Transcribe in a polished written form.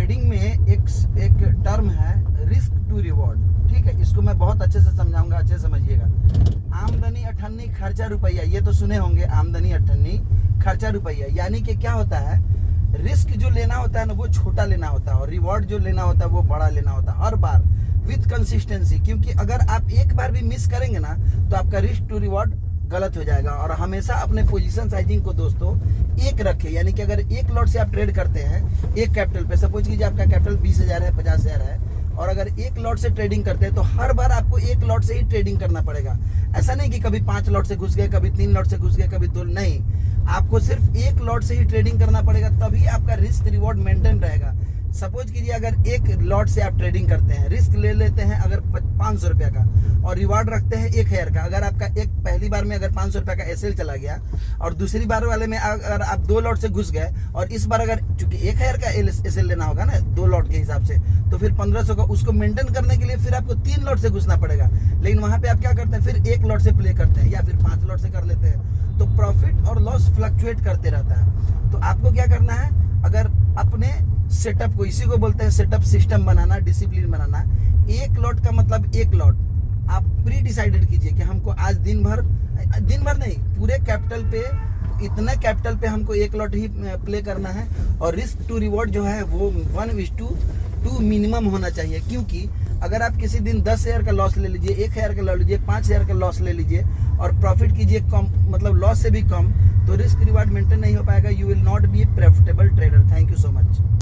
Trading में एक term है रिस्क टू रिवॉर्ड, ठीक है। इसको मैं बहुत अच्छे से समझाऊंगा, अच्छे से समझिएगा। आमदनी अठन्नी खर्चा रुपया, ये तो सुने होंगे, आमदनी अठन्नी खर्चा रुपया। यानी कि क्या होता है, रिस्क जो लेना होता है ना वो छोटा लेना होता है, और रिवॉर्ड जो लेना होता है वो बड़ा लेना होता है, हर बार विथ कंसिस्टेंसी। क्योंकि अगर आप एक बार भी मिस करेंगे ना तो आपका रिस्क टू रिवॉर्ड गलत हो जाएगा। और हमेशा अपने पोजीशन साइजिंग को दोस्तों एक रखें। यानी कि अगर एक लॉट से आप ट्रेड करते हैं एक कैपिटल पे, सपोज कीजिए आपका कैपिटल 20,000 है, 50,000 है, और अगर एक लॉट से ट्रेडिंग करते हैं तो हर बार आपको एक लॉट से ही ट्रेडिंग करना पड़ेगा। ऐसा नहीं कि कभी 5 लॉट से घुस गए, कभी 3 लॉट से घुस गए, कभी 2, नहीं, आपको सिर्फ एक लॉट से ही ट्रेडिंग करना पड़ेगा, तभी आपका रिस्क रिवॉर्ड मेंटेन रहेगा। सपोज कीजिए अगर एक लॉट से आप ट्रेडिंग करते हैं, रिस्क ले लेते हैं अगर 500 रुपया का, और रिवार्ड रखते हैं 1000 का। अगर आपका एक पहली बार में अगर 500 रुपया का एसएल चला गया, और दूसरी बार वाले में अगर आप 2 लॉट से घुस गए, और इस बार अगर चूंकि 1000 का एसएल लेना होगा ना 2 लॉट के हिसाब से, तो फिर 1500 का, उसको मेंटेन करने के लिए फिर आपको 3 लॉट से घुसना पड़ेगा। लेकिन वहां पे आप क्या करते हैं, फिर 1 लॉट से प्ले करते हैं, या फिर 5 लॉट से कर लेते हैं। तो प्रॉफिट और लॉस फ्लक्चुएट करते रहता है। तो आपको क्या करना है, अगर अपने सेटअप को, इसी को बोलते हैं सेटअप सिस्टम बनाना, डिसिप्लिन बनाना। एक लॉट का मतलब एक लॉट आप प्री डिसाइडेड कीजिए कि हमको आज दिन भर नहीं, पूरे कैपिटल पे, इतने कैपिटल पे हमको एक लॉट ही प्ले करना है। और रिस्क टू रिवॉर्ड जो है वो 1:2 मिनिमम होना चाहिए। क्योंकि अगर आप किसी दिन 10,000 का लॉस ले लीजिए, 1,000 का लॉस लीजिए, 5,000 का लॉस ले लीजिए, और प्रॉफिट कीजिए कम, मतलब लॉस से भी कम, तो रिस्क रिवॉर्ड मेंटेन नहीं हो पाएगा। You will not be A profitable trader. Thank you so much.